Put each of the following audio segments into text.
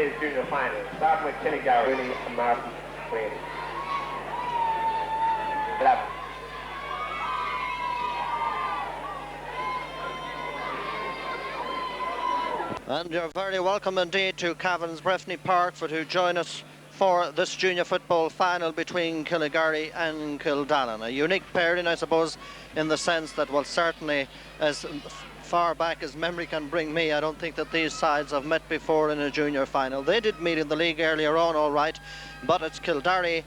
today's junior final, starting with Killygarry, Rooney and Martin Brady. 11. And you're very welcome indeed to Cavan's Breffni Park to join us for this junior football final between Killygarry and Killdallon. A unique pairing, I suppose, in the sense that, well, certainly as far back as memory can bring me, I don't think that these sides have met before in a junior final. They did meet in the league earlier on, all right, but it's Killygarry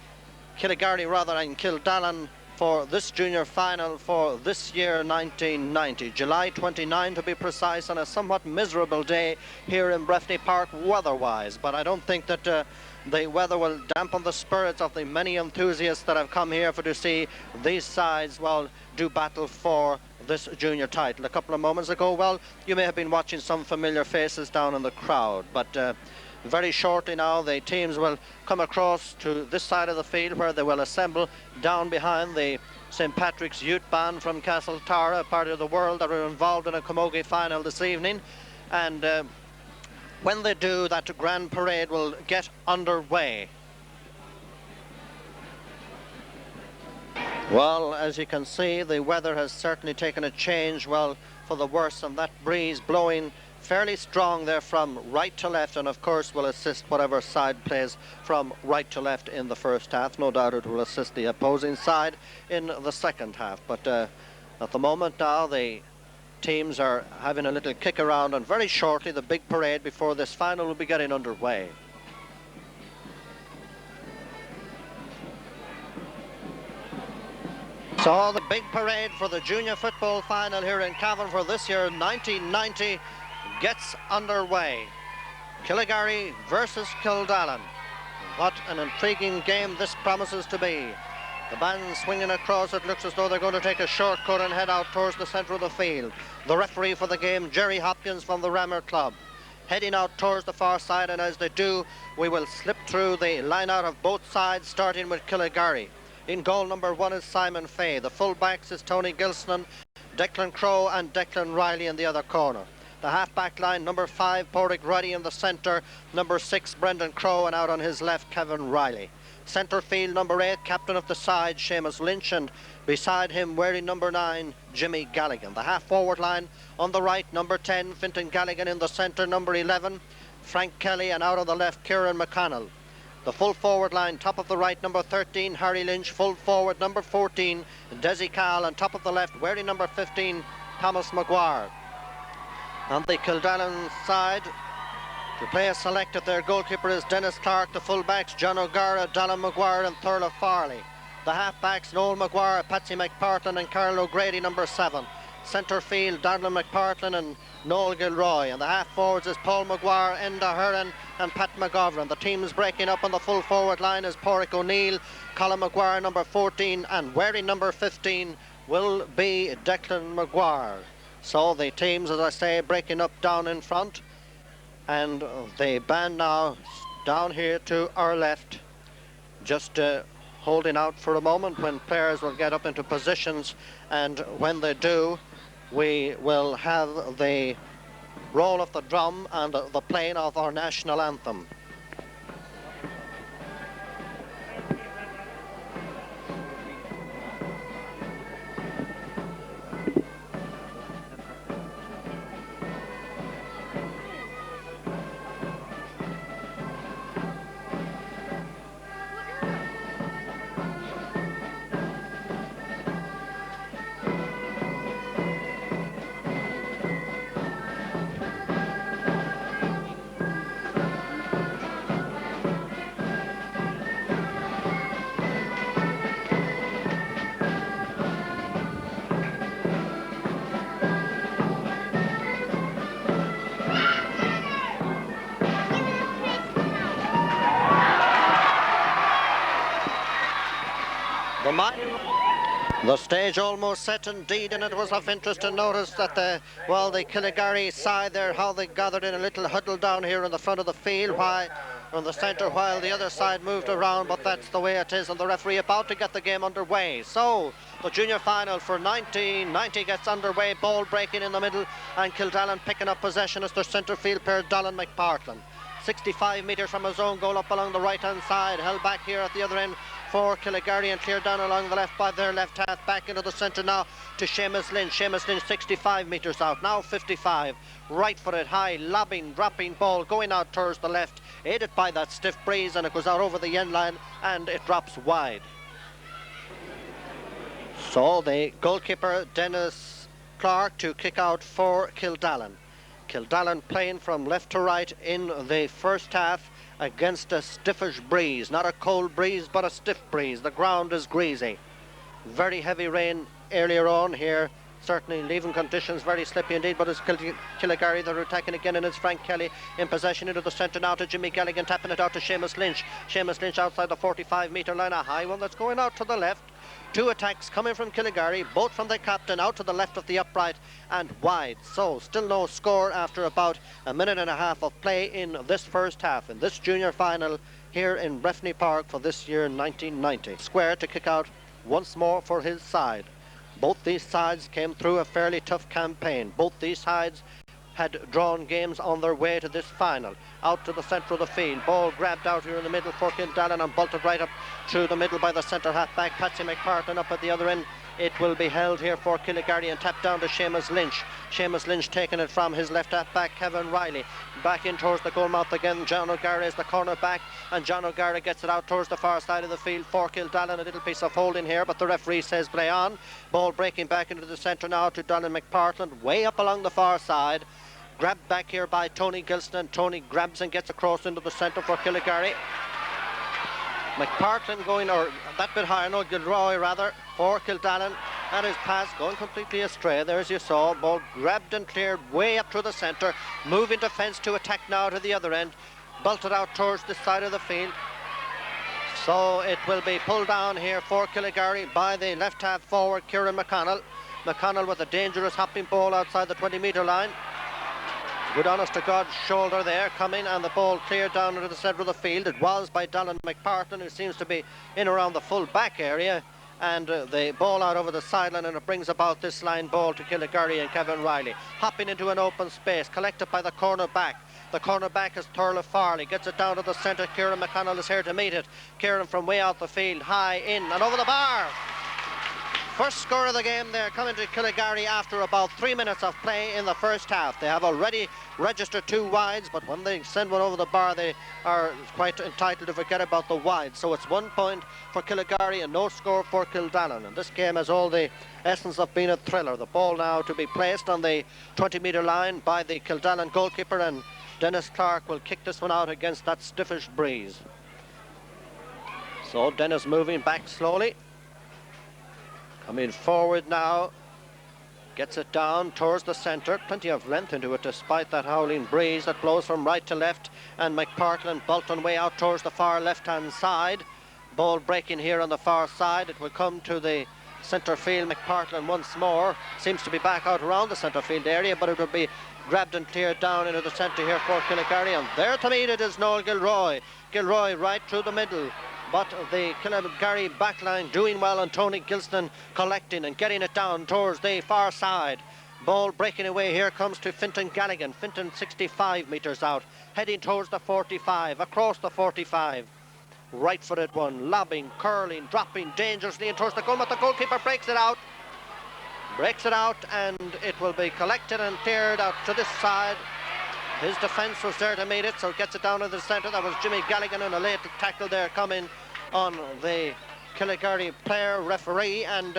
and Killdallon for this junior final for this year 1990, July 29 to be precise, on a somewhat miserable day here in Breffni Park weather-wise, but I don't think that the weather will dampen the spirits of the many enthusiasts that have come here to see these sides, well, do battle for this junior title. A couple of moments ago, well, you may have been watching some familiar faces down in the crowd, but very shortly now the teams will come across to this side of the field where they will assemble down behind the St. Patrick's Youth Band from Castle Tara, a part of the world that are involved in a camogie final this evening. And when they do, that grand parade will get underway. Well, as you can see, the weather has certainly taken a change, well, for the worse, and that breeze blowing fairly strong there from right to left, and of course will assist whatever side plays from right to left in the first half. No doubt it will assist the opposing side in the second half, but at the moment now the teams are having a little kick around, and very shortly the big parade before this final will be getting underway. So the big parade for the junior football final here in Cavan for this year 1990 gets underway. Killygarry versus Killdallon. What an intriguing game this promises to be. The band swinging across, it looks as though they're going to take a shortcut and head out towards the centre of the field. The referee for the game, Jerry Hopkins from the Rammer Club, heading out towards the far side, and as they do, we will slip through the line out of both sides, starting with Killygarry. In goal number 1 is Simon Fay. The full-backs is Tony Gilson, Declan Crowe and Declan Riley in the other corner. The half-back line, number 5, Porrick Ruddy in the centre, number 6, Brendan Crowe, and out on his left, Kevin Riley. Centre field, number 8, captain of the side, Seamus Lynch, and beside him, wearing number 9, Jimmy Galligan. The half-forward line, on the right, number 10, Fintan Galligan in the centre, number 11, Frank Kelly, and out on the left, Kieran McConnell. The full forward line, top of the right, number 13, Harry Lynch, full forward, number 14, Desi Cahill, and top of the left, wearing number 15, Thomas Maguire. On the Killdallon side, the players selected, their goalkeeper is Dennis Clark, the full-backs, John O'Gara, Dallin Maguire and Thurla Farley. The half-backs, Noel Maguire, Patsy McPartlin and Carol O'Grady, number 7. Centre field, Donald McPartlin and Noel Gilroy, and the half-forwards is Paul Maguire, Enda Hearn and Pat McGovern. The teams breaking up on the full forward line is Porrick O'Neill, Colin Maguire, number 14, and wearing number 15 will be Declan Maguire. So the teams, as I say, breaking up down in front, and the band now down here to our left, just holding out for a moment when players will get up into positions, and when they do, we will have the roll of the drum and the playing of our national anthem. The stage almost set indeed, and it was of interest to notice that the Killygarry side there, how they gathered in a little huddle down here in the front of the field, from the centre, while the other side moved around, but that's the way it is, and the referee about to get the game underway. So the junior final for 1990 gets underway, ball breaking in the middle, and Killdallon picking up possession as their centre field pair, Dallin McPartlin. 65 metres from his own goal, up along the right-hand side, held back here at the other end for Killygarry and cleared down along the left by their left half, back into the centre now to Seamus Lynch. Seamus Lynch 65 metres out, now 55, right-footed, high, lobbing, dropping ball, going out towards the left, aided by that stiff breeze, and it goes out over the end line and it drops wide. So the goalkeeper, Dennis Clark, to kick out for Killdallon. Killdallon playing from left to right in the first half against a stiffish breeze. Not a cold breeze, but a stiff breeze. The ground is greasy. Very heavy rain earlier on here. Certainly leaving conditions very slippy indeed, but it's Killygarry that are attacking again, and it's Frank Kelly in possession into the centre now to Jimmy Galligan, tapping it out to Seamus Lynch. Seamus Lynch outside the 45-metre line, a high one that's going out to the left. Two attacks coming from Killygarry, both from the captain, out to the left of the upright and wide. So still no score after about a minute and a half of play in this first half, in this junior final here in Breffni Park for this year 1990. Square to kick out once more for his side. Both these sides came through a fairly tough campaign. Both these sides had drawn games on their way to this final. Out to the centre of the field, ball grabbed out here in the middle for Killdallon and bolted right up through the middle by the centre half back, Patsy McPartlin up at the other end. It will be held here for Killygarry and tapped down to Seamus Lynch. Seamus Lynch taking it from his left half back, Kevin Riley. Back in towards the goal mouth again, John O'Gara is the corner back, and John O'Gara gets it out towards the far side of the field for Killdallon. A little piece of holding here, but the referee says play on. Ball breaking back into the centre now to Donald McPartlin, way up along the far side. Grabbed back here by Tony Gilston, and Tony grabs and gets across into the centre for Killygarry. McPartlin going, or that bit higher, no, Gilroy rather, for Killdallon, and his pass going completely astray there, as you saw. Ball grabbed and cleared way up to the centre, moving defence to attack now to the other end, bolted out towards the side of the field. So it will be pulled down here for Killygarry by the left half forward, Kieran McConnell. McConnell with a dangerous hopping ball outside the 20-metre line. Good honest to God shoulder there coming, and the ball cleared down into the centre of the field. It was by Donald McPartlin, who seems to be in around the full back area, and the ball out over the sideline, and it brings about this line ball to Killygarry and Kevin Riley. Hopping into an open space, collected by the corner back. The corner back is Turla Farley, gets it down to the centre. Kieran McConnell is here to meet it. Kieran from way out the field, high in and over the bar. First score of the game there coming to Killygarry after about 3 minutes of play in the first half. They have already registered 2 wides, but when they send one over the bar, they are quite entitled to forget about the wides. So it's 1 point for Killygarry and no score for Killdallon. And this game has all the essence of being a thriller. The ball now to be placed on the 20-metre line by the Killdallon goalkeeper, and Dennis Clark will kick this one out against that stiffish breeze. So Dennis moving back slowly. Coming forward now, gets it down towards the centre. Plenty of length into it despite that howling breeze that blows from right to left, and McPartlin bolting way out towards the far left-hand side. Ball breaking here on the far side. It will come to the centre field. McPartlin once more seems to be back out around the centre field area, but it will be grabbed and cleared down into the centre here for Killygarry, and there to meet it is Noel Gilroy. Gilroy right through the middle, but the Killygarry backline doing well, and Tony Gilston collecting and getting it down towards the far side. Ball breaking away, here comes to Fintan Galligan. Fintan 65 metres out, heading towards the 45, across the 45. Right-footed one, lobbing, curling, dropping dangerously in towards the goal, but the goalkeeper breaks it out. And it will be collected and cleared out to this side. His defence was there to meet it, so gets it down to the centre. That was Jimmy Galligan, and a late tackle there coming on the Killygarry player referee, and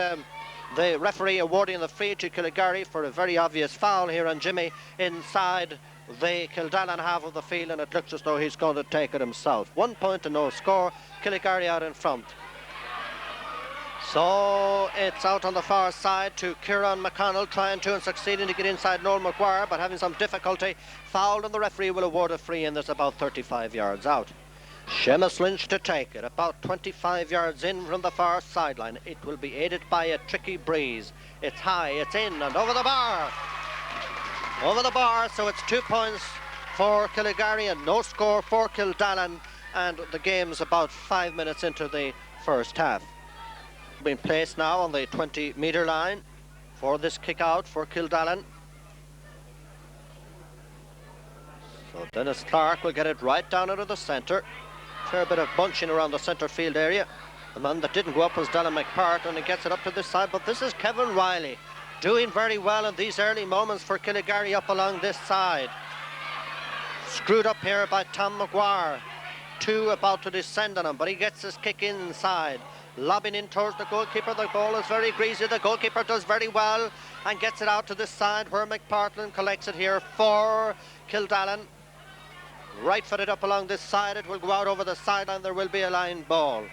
the referee awarding the free to Killygarry for a very obvious foul here on Jimmy inside the Killdallon half of the field, and it looks as though he's going to take it himself. 1 point and no score. Killygarry out in front. So it's out on the far side to Kieran McConnell, trying to and succeeding to get inside Noel Maguire, but having some difficulty. Fouled, and the referee will award a free, and there's about 35 yards out. Seamus Lynch to take it, about 25 yards in from the far sideline. It will be aided by a tricky breeze. It's high, it's in, and over the bar. Over the bar, so it's 2 points for Killygarry and no score for Killdallon, and the game's about 5 minutes into the first half. Being placed now on the 20-metre line for this kick out for Killdallon. So Dennis Clark will get it right down into the centre. Fair bit of bunching around the centre field area. The man that didn't go up was Dylan McPart, and he gets it up to this side, but this is Kevin Riley doing very well in these early moments for Killygarry up along this side. Screwed up here by Tom Maguire. Two about to descend on him, but he gets his kick inside. Lobbing in towards the goalkeeper. The ball is very greasy. The goalkeeper does very well and gets it out to this side where McPartland collects it here for Killdallon. Right footed up along this side. It will go out over the sideline. There will be a line ball.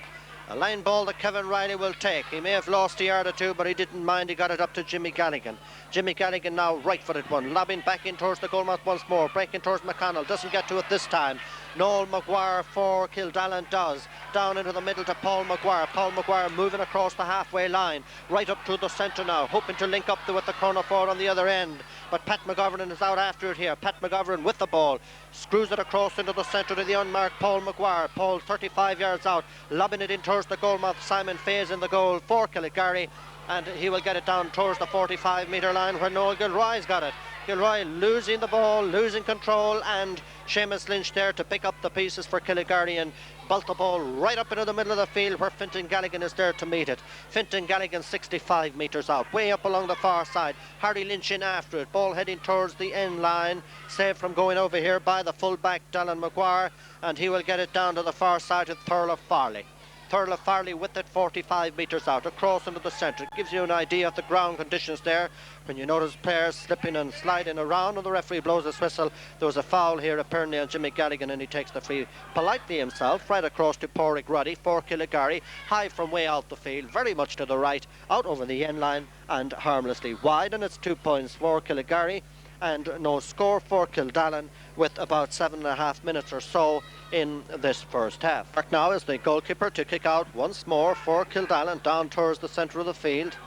A line ball that Kevin Riley will take. He may have lost a yard or two, but he didn't mind. He got it up to Jimmy Galligan. Jimmy Galligan now right-footed one. Lobbing back in towards the goalmouth once more. Breaking towards McConnell. Doesn't get to it this time. Noel Maguire for Killdallon does. Down into the middle to Paul Maguire. Paul Maguire moving across the halfway line. Right up to the centre now. Hoping to link up with the corner forward on the other end. But Pat McGovern is out after it here. Pat McGovern with the ball. Screws it across into the centre to the unmarked Paul Maguire. Paul 35 yards out. Lobbing it in towards the goalmouth. Simon Faye's in the goal for Killygarry. And he will get it down towards the 45-metre line where Noel Gilroy's got it. Gilroy losing the ball, losing control, and Seamus Lynch there to pick up the pieces for Killygarry and bolt the ball right up into the middle of the field where Fintan Galligan is there to meet it. Fintan Galligan 65 metres out, way up along the far side. Harry Lynch in after it, ball heading towards the end line, saved from going over here by the full-back Dylan Maguire, and he will get it down to the far side to Thurlow Farley. Thurlow Farley with it 45 metres out, across into the centre. It gives you an idea of the ground conditions there when you notice players slipping and sliding around and the referee blows his whistle. There was a foul here apparently on Jimmy Galligan, and he takes the free politely himself right across to Pádraig Roddy for Killygarry. High from way out the field, very much to the right, out over the end line and harmlessly wide, and it's 2 points for Killygarry and no score for Killdallon with about 7.5 minutes or so in this first half. Mark now is the goalkeeper to kick out once more for Killdallon down towards the centre of the field.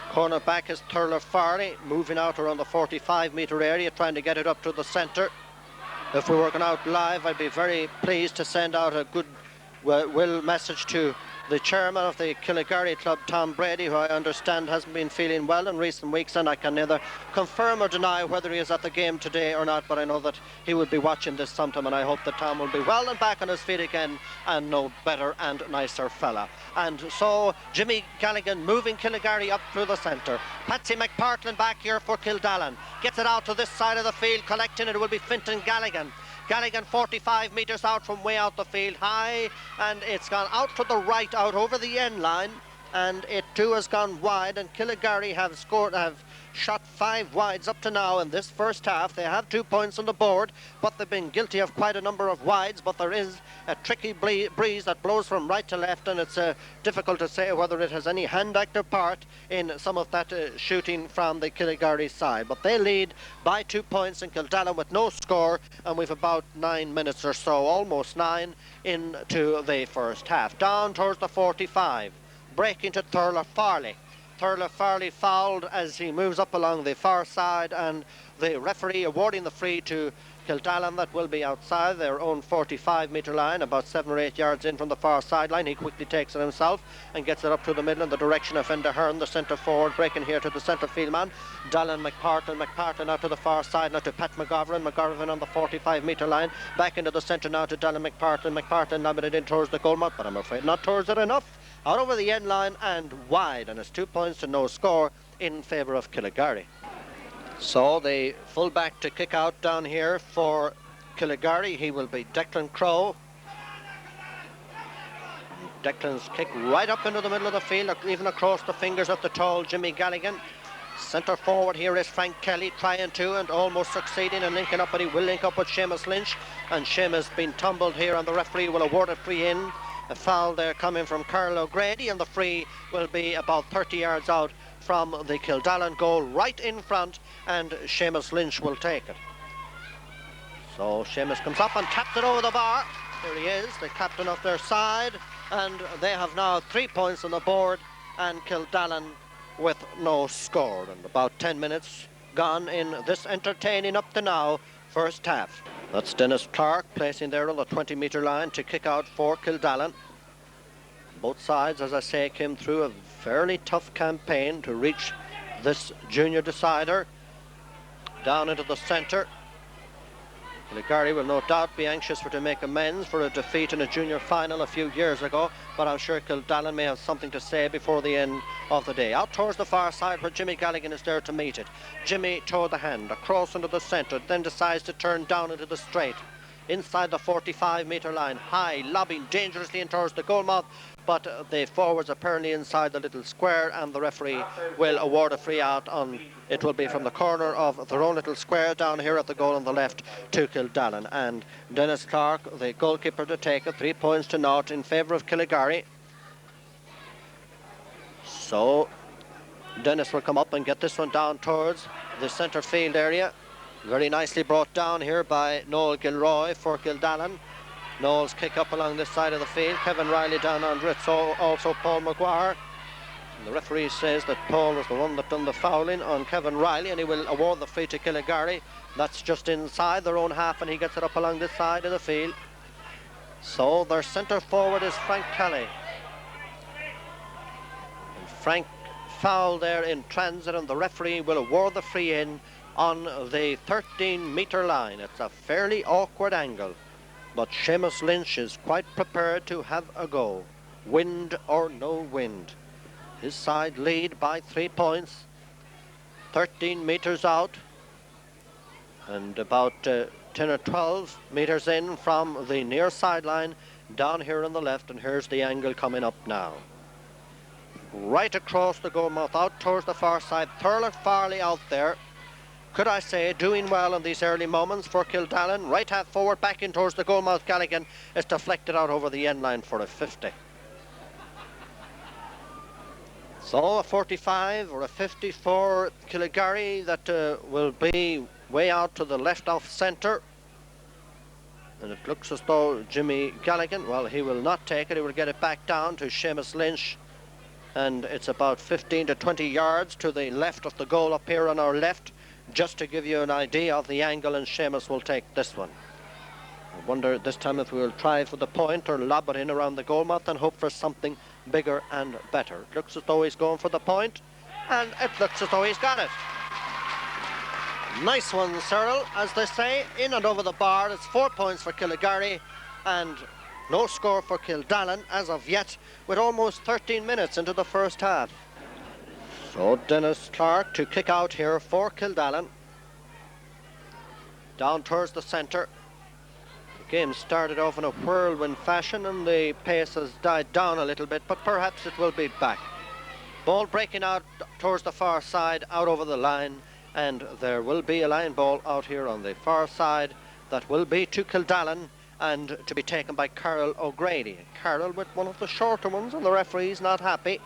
Corner back is Thurlow Farley, moving out around the 45-metre area, trying to get it up to the centre. If we were going out live, I'd be very pleased to send out a good will message to the chairman of the Killygarry club, Tom Brady, who I understand hasn't been feeling well in recent weeks, and I can neither confirm or deny whether he is at the game today or not, but I know that he will be watching this sometime, and I hope that Tom will be well and back on his feet again and no better and nicer fella. And so Jimmy Galligan moving Killygarry up through the centre. Patsy McPartland back here for Killdallon. Gets it out to this side of the field, collecting it will be Fintan Galligan. Galligan 45 metres out from way out the field, high, and it's gone out to the right, out over the end line, and it too has gone wide, and Killygarry have shot 5 wides up to now in this first half. They have 2 points on the board, but they've been guilty of quite a number of wides, but there is a tricky breeze that blows from right to left, and it's difficult to say whether it has any hand active part in some of that shooting from the Killygarry side. But they lead by 2 points in Killdallon with no score, and we've about 9 minutes or so, almost 9, into the first half. Down towards the 45, breaking to Thurlow Farley. Thurlow Farley fouled as he moves up along the far side, and the referee awarding the free to Killdallon. That will be outside their own 45-metre line, about 7 or 8 yards in from the far sideline. He quickly takes it himself and gets it up to the middle in the direction of Enda Hearn, the centre forward, breaking here to the centre field man, Dylan McPartland. McPartland out to the far side, now to Pat McGovern. McGovern on the 45-metre line, back into the centre now to Dylan McPartland. McPartland lobbing it in towards the goalmouth, but I'm afraid not towards it enough. Out over the end line and wide, and it's 2 points to no score in favour of Killygarry. So the full-back to kick out down here for Killygarry, he will be Declan Crowe. Declan's kick right up into the middle of the field, even across the fingers of the tall Jimmy Galligan. Centre forward here is Frank Kelly, trying to and almost succeeding in linking up, but he will link up with Seamus Lynch, and Seamus been tumbled here, and the referee will award a free in. A foul there coming from Carl O'Grady, and the free will be about 30 yards out from the Killdallon goal, right in front, and Seamus Lynch will take it. So Seamus comes up and taps it over the bar. Here he is, the captain of their side, and they have now 3 points on the board, and Killdallon with no score. And about 10 minutes gone in this entertaining up to now first half. That's Dennis Clark placing there on the 20-metre line to kick out for Killdallon. Both sides, as I say, came through a fairly tough campaign to reach this junior decider. Down into the centre. Killygarry will no doubt be anxious to make amends for a defeat in a junior final a few years ago, but I'm sure Killdallon may have something to say before the end of the day. Out towards the far side where Jimmy Galligan is there to meet it. Jimmy towed the hand, across into the centre, then decides to turn down into the straight. Inside the 45-metre line, high, lobbing dangerously in towards the goal mouth, but the forwards apparently inside the little square, and the referee will award a free out on, it will be from the corner of their own little square down here at the goal on the left to Killdallon. And Dennis Clark, the goalkeeper, to take it, 3 points to naught in favour of Killygarry. So Dennis will come up and get this one down towards the centre field area. Very nicely brought down here by Noel Gilroy for Killdallon. Noel's kick up along this side of the field. Kevin Riley down under it, so also Paul Maguire. And the referee says that Paul was the one that done the fouling on Kevin Riley, and he will award the free to Killygarry. That's just inside their own half, and he gets it up along this side of the field. So their centre forward is Frank Kelly. And Frank fouled there in transit, and the referee will award the free in on the 13-metre line. It's a fairly awkward angle, but Seamus Lynch is quite prepared to have a go, wind or no wind. His side lead by 3 points, 13 metres out, and about 10 or 12 metres in from the near sideline down here on the left, and here's the angle coming up now. Right across the goal mouth, out towards the far side, Thurler Farley out there. Could I say, doing well in these early moments for Killdallon. Right half forward, back in towards the goalmouth. Galligan is deflected out over the end line for a 50. So a 45 or a 50 for Killygarry. That will be way out to the left off centre. And it looks as though Jimmy Galligan, well, he will not take it. He will get it back down to Seamus Lynch. And it's about 15 to 20 yards to the left of the goal up here on our left. Just to give you an idea of the angle, and Seamus will take this one. I wonder this time if we will try for the point or lob it in around the goal mouth and hope for something bigger and better. It looks as though he's going for the point, and it looks as though he's got it. Nice one, Cyril, as they say, in and over the bar. It's 4 points for Killygarry and no score for Killdallon as of yet, with almost 13 minutes into the first half. So Dennis Clark to kick out here for Killdallon. Down towards the centre. The game started off in a whirlwind fashion, and the pace has died down a little bit, but perhaps it will be back. Ball breaking out towards the far side, out over the line, and there will be a line ball out here on the far side that will be to Killdallon and to be taken by Carol O'Grady. Carol with one of the shorter ones, and the referee's not happy.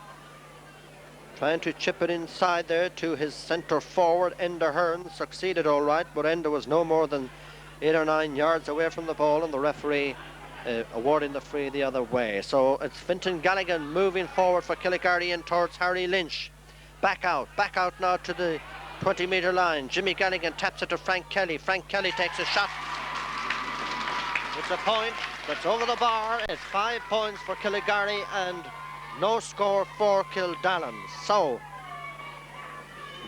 Trying to chip it inside there to his centre forward, Enda Hearn. Succeeded all right, but Enda was no more than 8 or 9 yards away from the ball, and the referee awarding the free the other way. So it's Fintan Galligan moving forward for Killygarry and towards Harry Lynch. Back out now to the 20-metre line. Jimmy Galligan taps it to Frank Kelly. Frank Kelly takes a shot. It's a point that's over the bar. It's 5 points for Killygarry and no score for Killdallon. So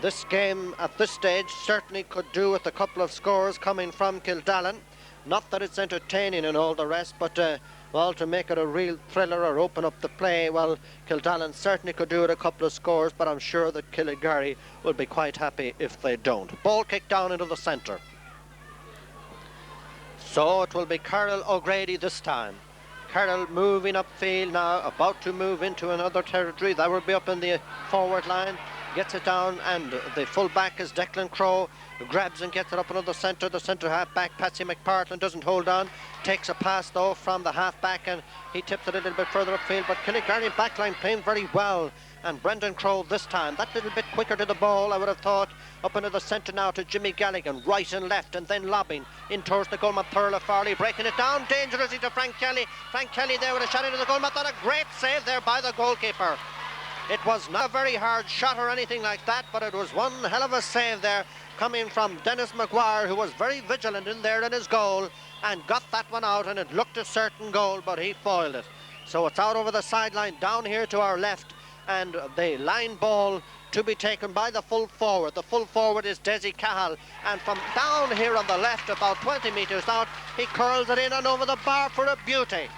this game at this stage certainly could do with a couple of scores coming from Killdallon. Not that it's entertaining and all the rest, but well, to make it a real thriller or open up the play, well, Killdallon certainly could do with a couple of scores, but I'm sure that Killygarry will be quite happy if they don't. Ball kicked down into the centre. So it will be Carol O'Grady this time. Carroll moving upfield now, about to move into another territory. That will be up in the forward line. Gets it down, and the full back is Declan Crowe, who grabs and gets it up into the centre half back. Patsy McPartlin doesn't hold on, takes a pass though from the half back, and he tips it a little bit further upfield. But Killygarry backline playing very well, and Brendan Crowe this time that little bit quicker to the ball, I would have thought. Up into the centre now to Jimmy Galligan, right and left, and then lobbing in towards the goalman. Thurler Farley breaking it down dangerously to Frank Kelly. Frank Kelly there with a shot into the goalman. Not a great save there by the goalkeeper. It was not a very hard shot or anything like that, but it was one hell of a save there coming from Dennis Maguire, who was very vigilant in there in his goal and got that one out, and it looked a certain goal, but he foiled it. So it's out over the sideline down here to our left, and the line ball to be taken by the full forward. The full forward is Desi Cahill, and from down here on the left, about 20 metres out, he curls it in and over the bar for a beauty.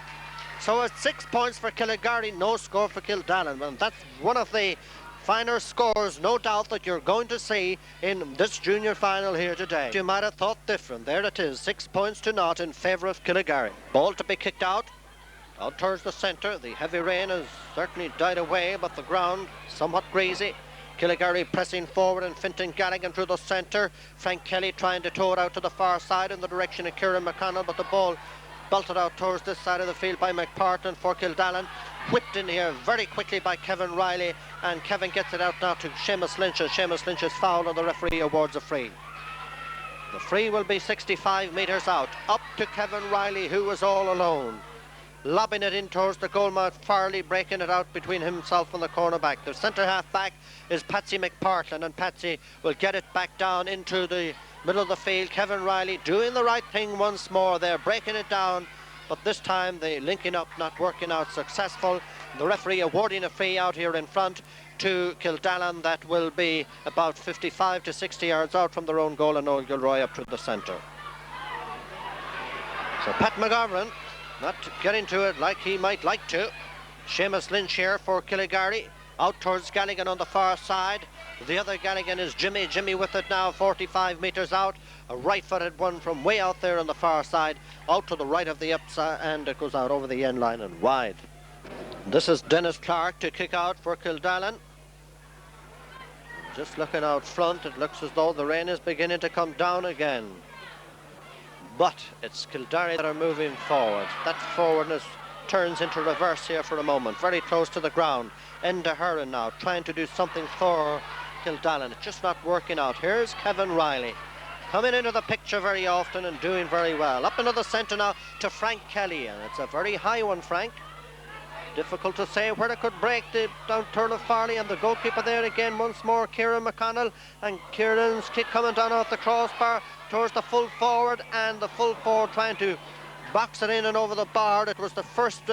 So it's 6 points for Killygarry, no score for Killdallon, and that's one of the finer scores, no doubt, that you're going to see in this junior final here today. You might have thought different. There it is, 6 points to naught in favour of Killygarry. Ball to be kicked out towards the centre. The heavy rain has certainly died away, but the ground somewhat greasy. Killygarry pressing forward and Fintan Galligan through the centre. Frank Kelly trying to tow it out to the far side in the direction of Kieran McConnell, but the ball belted out towards this side of the field by McPartlin for Killdallon. Whipped in here very quickly by Kevin Riley, and Kevin gets it out now to Seamus Lynch, and Seamus Lynch is fouled and the referee awards a free. The free will be 65 metres out, up to Kevin Riley, who was all alone. Lobbing it in towards the goalmouth, Farley breaking it out between himself and the cornerback. The centre half back is Patsy McPartlin, and Patsy will get it back down into the middle of the field. Kevin Riley doing the right thing once more. They're breaking it down, but this time the linking up not working out successful. The referee awarding a free out here in front to Killdallon that will be about 55 to 60 yards out from their own goal, and Noel Gilroy up to the centre. So Pat McGovern not getting to it like he might like to. Seamus Lynch here for Killygarry, out towards Galligan on the far side. The other Galligan is Jimmy. Jimmy with it now, 45 metres out. A right-footed one from way out there on the far side, out to the right of the upside, and it goes out over the end line and wide. This is Dennis Clark to kick out for Killdallon. Just looking out front, it looks as though the rain is beginning to come down again. But it's Kildarry that are moving forward. That forwardness turns into reverse here for a moment. Very close to the ground. Enda Heron now trying to do something for Killdallon. It's just not working out. Here's Kevin Riley coming into the picture very often and doing very well. Up into the centre now to Frank Kelly, and it's a very high one, Frank. Difficult to say where it could break. The down turn of Farley, and the goalkeeper there again once more, Kieran McConnell, and Kieran's kick coming down off the crossbar towards the full forward, and the full forward trying to box it in and over the bar. It was the first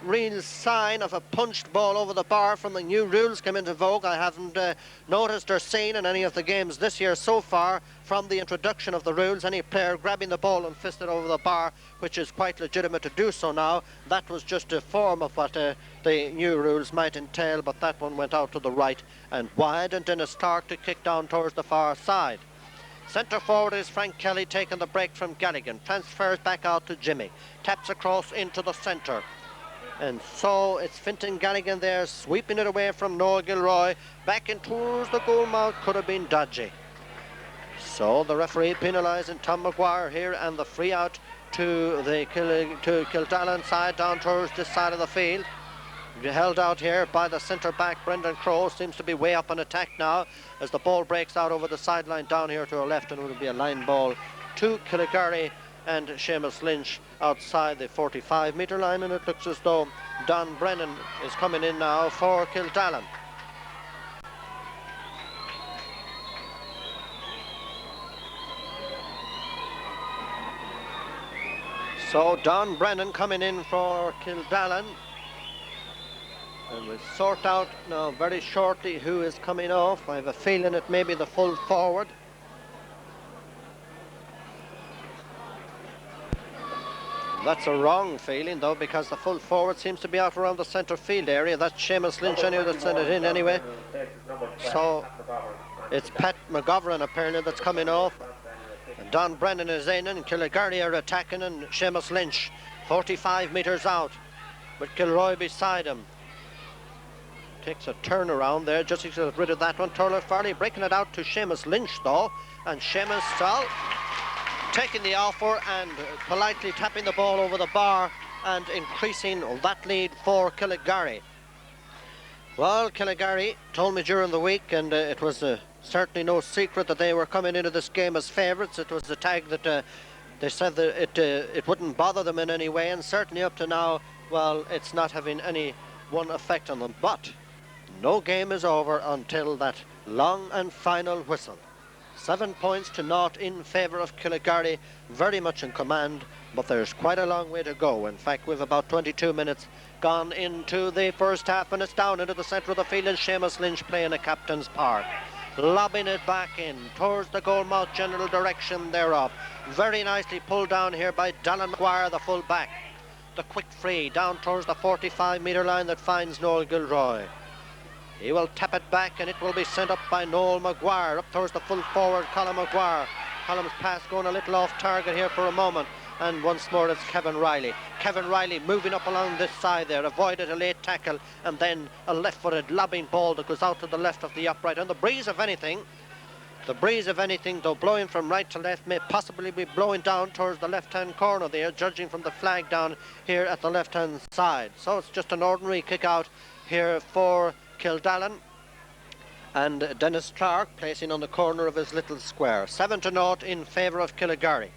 real sign of a punched ball over the bar from the new rules came into vogue. I haven't noticed or seen in any of the games this year so far from the introduction of the rules any player grabbing the ball and fisted over the bar, which is quite legitimate to do so now. That was just a form of what the new rules might entail, but that one went out to the right and wide, and Dennis Clark to kick down towards the far side. Centre forward is Frank Kelly taking the break from Galligan, transfers back out to Jimmy, taps across into the centre. And so it's Fintan Galligan there sweeping it away from Noel Gilroy, back in towards the goal mouth. Could have been dodgy. So the referee penalising Tom Maguire here, and the free out to the Killdallon side down towards this side of the field. Held out here by the centre back Brendan Crowe, seems to be way up on attack now as the ball breaks out over the sideline down here to our left, and it will be a line ball to Killygarry and Seamus Lynch outside the 45-metre line, and it looks as though Don Brennan is coming in now for Killdallon. So Don Brennan coming in for Killdallon, and we'll sort out now very shortly who is coming off. I have a feeling it may be the full forward. That's a wrong feeling though, because the full forward seems to be out around the centre field area. That's Seamus Lynch anyway that sent it in anyway. So it's Pat McGovern apparently that's coming off. And Don Brennan is in, and Killygarry are attacking, and Seamus Lynch 45 metres out with Kilroy beside him. Takes a turn around there just to get rid of that one. Turler Farley breaking it out to Seamus Lynch though, and Seamus taking the offer and politely tapping the ball over the bar and increasing that lead for Killygarry. Well, Killygarry told me during the week, and it was certainly no secret that they were coming into this game as favourites. It was a tag that they said that it wouldn't bother them in any way, and certainly up to now, well, it's not having any one effect on them. But no game is over until that long and final whistle. 7 points to naught in favour of Killygarry, very much in command, but there's quite a long way to go. In fact, we've about 22 minutes gone into the first half, and it's down into the centre of the field, and Seamus Lynch playing a captain's part, lobbing it back in towards the goalmouth general direction thereof. Very nicely pulled down here by Dallon Maguire, the full back. The quick free down towards the 45-metre line that finds Noel Gilroy. He will tap it back, and it will be sent up by Noel Maguire up towards the full forward Colin Maguire. Colum's pass going a little off target here for a moment, and once more it's Kevin Riley. Kevin Riley moving up along this side there, avoided a late tackle, and then a left-footed lobbing ball that goes out to the left of the upright. And the breeze of anything, though blowing from right to left, may possibly be blowing down towards the left-hand corner there, judging from the flag down here at the left-hand side. So it's just an ordinary kick-out here for Killdallon, and Dennis Clark placing on the corner of his little square. 7-0 in favour of Killygarry.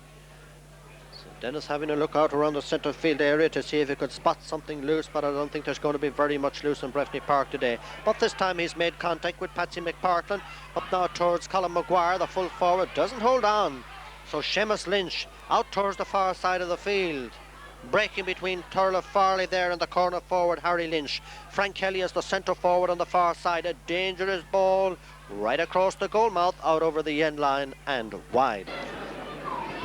So Dennis having a look out around the centre field area to see if he could spot something loose, but I don't think there's going to be very much loose in Breffni Park today. But this time he's made contact with Patsy McPartland, up now towards Colin Maguire, the full forward, doesn't hold on. So Seamus Lynch out towards the far side of the field, breaking between Turlough Farley there and the corner forward Harry Lynch. Frank Kelly is the centre forward on the far side. A dangerous ball right across the goalmouth, out over the end line and wide.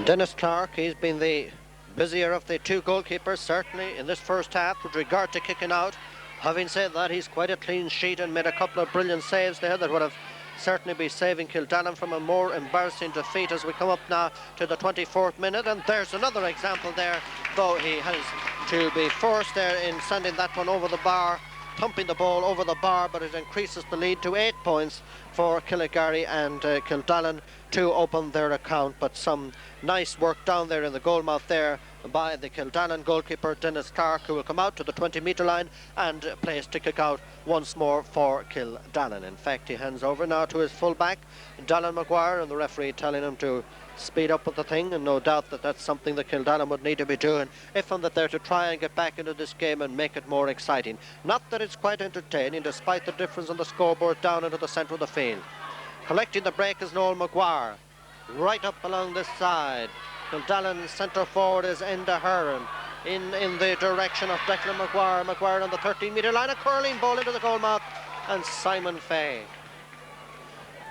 Dennis Clark, he's been the busier of the two goalkeepers, certainly in this first half with regard to kicking out. Having said that, he's quite a clean sheet and made a couple of brilliant saves there that would have certainly be saving Killdallon from a more embarrassing defeat as we come up now to the 24th minute. And there's another example there, though he has to be forced there in sending that one over the bar, thumping the ball over the bar, but it increases the lead to 8 points for Killygarry and Killdallon to open their account. But some nice work down there in the goalmouth there by the Killdallon goalkeeper Dennis Clark, who will come out to the 20-metre line and place to kick out once more for Killdallon. In fact, he hands over now to his full-back Dallon Maguire, and the referee telling him to speed up with the thing, and no doubt that that's something that Killdallon would need to be doing if and that they're to try and get back into this game and make it more exciting. Not that it's quite entertaining despite the difference on the scoreboard down into the centre of the field. Collecting the break is Noel Maguire, right up along this side. Killdallon's centre forward is Enda Heron in the direction of Declan Maguire. Maguire on the 13-metre line, a curling ball into the goalmouth, and Simon Fay.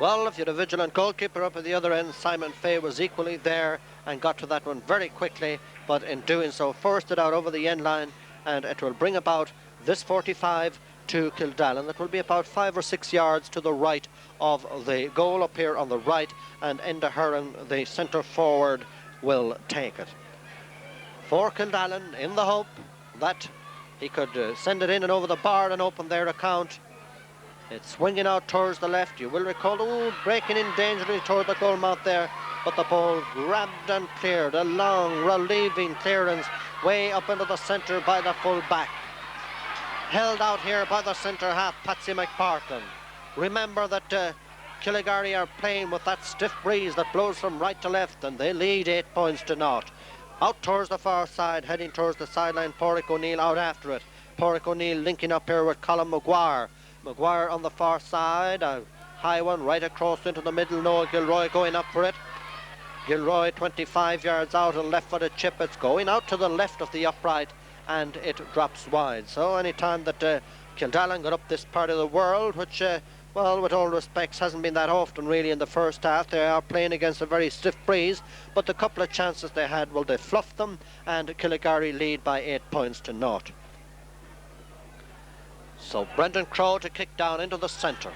Well, if you had a vigilant goalkeeper up at the other end, Simon Fay was equally there and got to that one very quickly, but in doing so forced it out over the end line, and it will bring about this 45 to Killdallon. That will be about 5 or 6 yards to the right of the goal up here on the right, and Enda Heron, the centre forward, will take it. For Killdallon, in the hope that he could send it in and over the bar and open their account. It's swinging out towards the left. You will recall, breaking in dangerously toward the goalmouth there, but the ball grabbed and cleared. A long, relieving clearance way up into the centre by the full back. Held out here by the centre half, Patsy McPartland. Remember that Killygarry are playing with that stiff breeze that blows from right to left, and they lead 8 points to naught. Out towards the far side, heading towards the sideline, Pádraig O'Neill out after it. Pádraig O'Neill linking up here with Colin Maguire. Maguire on the far side, a high one right across into the middle. Noel Gilroy going up for it. Gilroy 25 yards out, a left-footed chip. It's going out to the left of the upright, and it drops wide. So any time that Killdallon got up this part of the world, which well, with all respects, hasn't been that often really in the first half. They are playing against a very stiff breeze, but the couple of chances they had, well, they fluffed them, and Killygarry lead by 8 points to naught. So Brendan Crowe to kick down into the centre.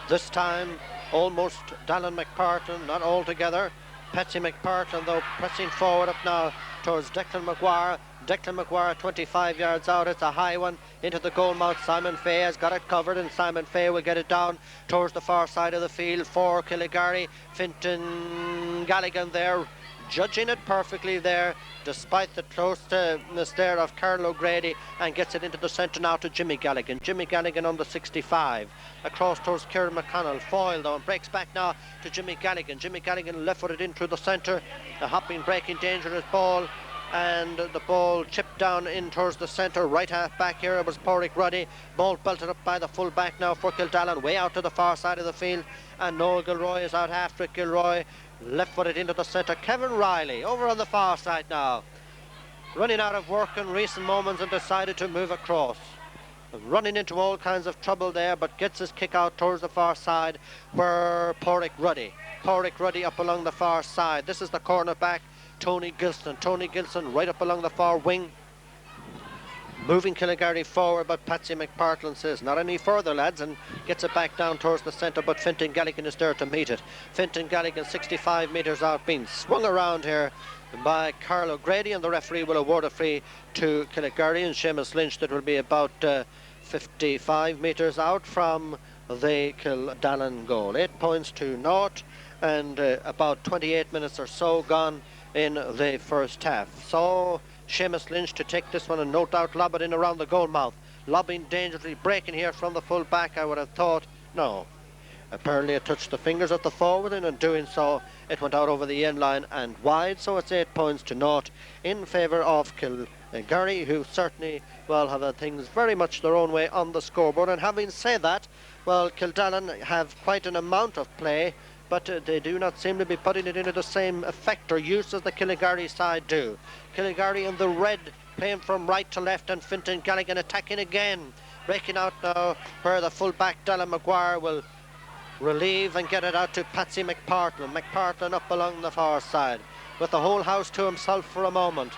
This time almost Dallon McPartland, not altogether. Patsy McPartland, though, pressing forward up now towards Declan Maguire. Declan Maguire 25 yards out. It's a high one into the goalmouth. Simon Fay has got it covered, and Simon Fay will get it down towards the far side of the field for Killygarry. Fintan Galligan there, judging it perfectly there, despite the closeness there of Carl O'Grady, and gets it into the centre now to Jimmy Galligan. Jimmy Galligan on the 65. Across towards Kieran McConnell. Foyle though, and breaks back now to Jimmy Galligan. Jimmy Galligan left-footed in through the centre. A hopping, breaking, dangerous ball. and the ball chipped down in towards the centre. Right half back here, it was Pádraig Ruddy. Ball belted up by the full back now for Killdallon, way out to the far side of the field, and Noel Gilroy is out after it. Gilroy left footed into the centre. Kevin Riley over on the far side now, running out of work in recent moments and decided to move across. Running into all kinds of trouble there, but gets his kick out towards the far side where Pádraig Ruddy up along the far side. This is the corner back, Tony Gilson right up along the far wing, moving Killygarry forward, but Patsy McPartland says not any further, lads, and gets it back down towards the centre, but Fintan Galligan is there to meet it. Fintan Galligan 65 metres out, being swung around here by Carl O'Grady, and the referee will award a free to Killygarry, and Seamus Lynch that will be about 55 metres out from the Killdallon goal. 8 points to naught, and about 28 minutes or so gone in the first half. So Seamus Lynch to take this one and no doubt lob it in around the goal mouth. Lobbing dangerously, breaking here from the full back, I would have thought. No. Apparently it touched the fingers of the forward, and in doing so it went out over the end line and wide, so it's 8 points to naught in favour of Killygarry, who certainly, well, have had things very much their own way on the scoreboard. And having said that, well, Killdallon have quite an amount of play, but they do not seem to be putting it into the same effect or use as the Killygarry side do. Killygarry in the red, playing from right to left, and Fintan Galligan attacking again. Breaking out now where the full-back Dallin Maguire will relieve and get it out to Patsy McPartland. McPartland up along the far side with the whole house to himself for a moment.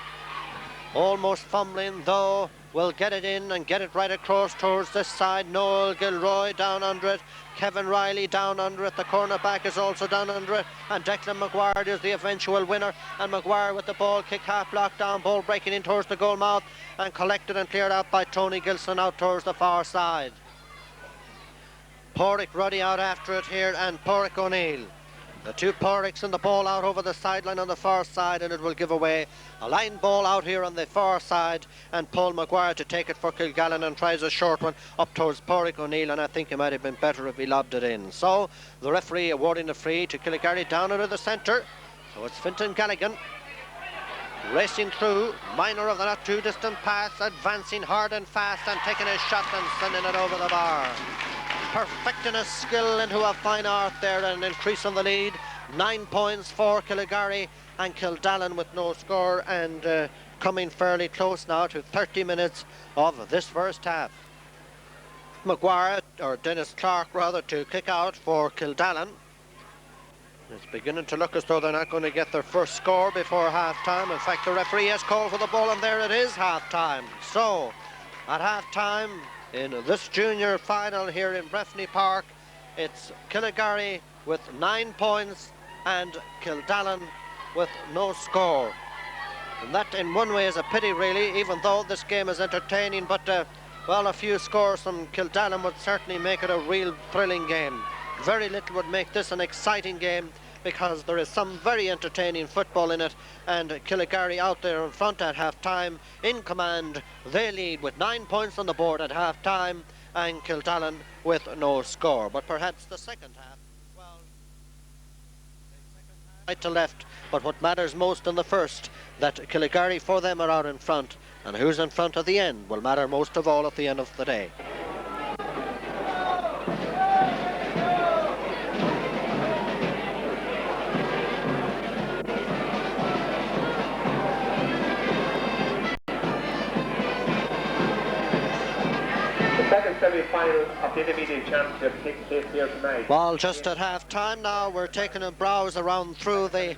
Almost fumbling though, will get it in and get it right across towards this side. Noel Gilroy down under it. Kevin Riley down under it. The cornerback is also down under it. And Declan Maguire is the eventual winner. And Maguire with the ball kick, half blocked down, ball breaking in towards the goal mouth and collected and cleared out by Tony Gilson out towards the far side. Pádraig Ruddy out after it here, and Pádraig O'Neill. The two Pádraigs and the ball out over the sideline on the far side, and it will give away a line ball out here on the far side, and Paul Maguire to take it for Kilgallen and tries a short one up towards Pádraig O'Neill, and I think it might have been better if he lobbed it in. So the referee awarding the free to Killygarry down into the centre. So it's Fintan Galligan racing through, minor of the not too distant pass, advancing hard and fast and taking a shot and sending it over the bar. Perfecting his skill into a fine art there and increasing the lead. 9 points for Killygarry, and Killdallon with no score, and coming fairly close now to 30 minutes of this first half. Maguire, or Dennis Clark rather, to kick out for Killdallon. It's beginning to look as though they're not going to get their first score before half-time. In fact, the referee has called for the ball, and there it is, half-time. So, at half-time, in this junior final here in Breffni Park, it's Killygarry with 9 points and Killdallon with no score. And that in one way is a pity really, even though this game is entertaining, but well, a few scores from Killdallon would certainly make it a real thrilling game. Very little would make this an exciting game, because there is some very entertaining football in it, and Killygarry out there in front at half-time, in command. They lead with 9 points on the board at half-time, and Killdallon with no score. But perhaps the second half, well, right to left, but what matters most in the first, that Killygarry for them are out in front, and who's in front at the end will matter most of all at the end of the day. Second semi-final of the Intermediate Championship takes place here tonight. Well, just at half-time now, we're taking a browse around through the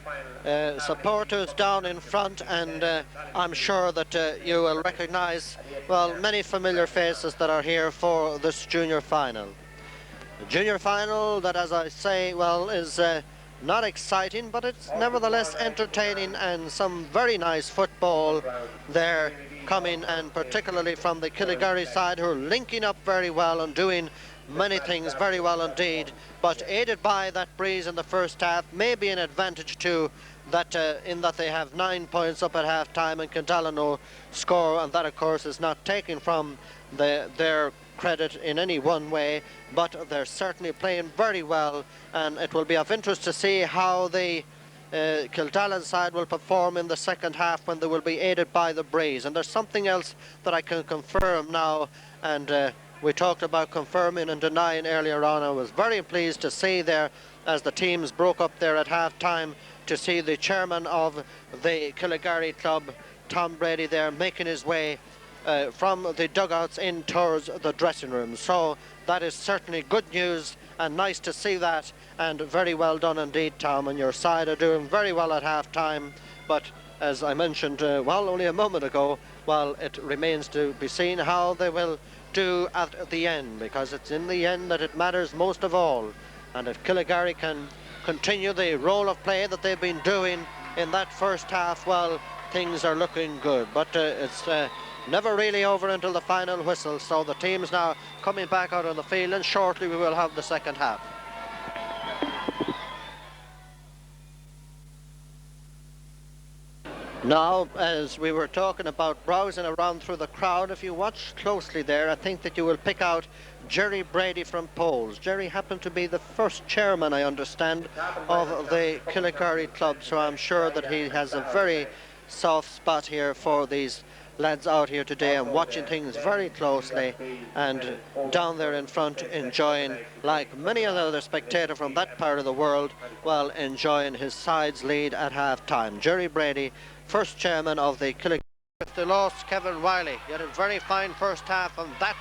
supporters down in front, and I'm sure that you will recognise, well, many familiar faces that are here for this junior final. The junior final that, as I say, well, is not exciting, but it's nevertheless entertaining, and some very nice football there coming, and particularly from the Killygarry side, who are linking up very well and doing many things very well indeed, but aided by that breeze in the first half, may be an advantage too, that in that they have 9 points up at half time and Killdallon no score, and that of course is not taken from their credit in any one way, but they're certainly playing very well, and it will be of interest to see how the Killdallon side will perform in the second half when they will be aided by the breeze. And there's something else that I can confirm now, and we talked about confirming and denying earlier on. I was very pleased to see there, as the teams broke up there at half-time, to see the chairman of the Killygarry club, Tom Brady, there making his way from the dugouts in towards the dressing room. So that is certainly good news and nice to see that, and very well done indeed, Tom, and your side are doing very well at half-time. But as I mentioned, well, only a moment ago, well, it remains to be seen how they will do at the end, because it's in the end that it matters most of all. And if Killygarry can continue the role of play that they've been doing in that first half, well, things are looking good. But it's never really over until the final whistle. So the team's now coming back out on the field, and shortly we will have the second half. Now, as we were talking about browsing around through the crowd, if you watch closely there, I think that you will pick out Jerry Brady from Poles. Jerry happened to be the first chairman, I understand, of the Killygarry club, so I'm sure that he has a very soft spot here for these lads out here today and watching things very closely, and down there in front enjoying, like many other spectator from that part of the world, well, enjoying his side's lead at half-time. Jerry Brady, first chairman of the Killygarry. They lost Kevin Wiley. He had a very fine first half, and that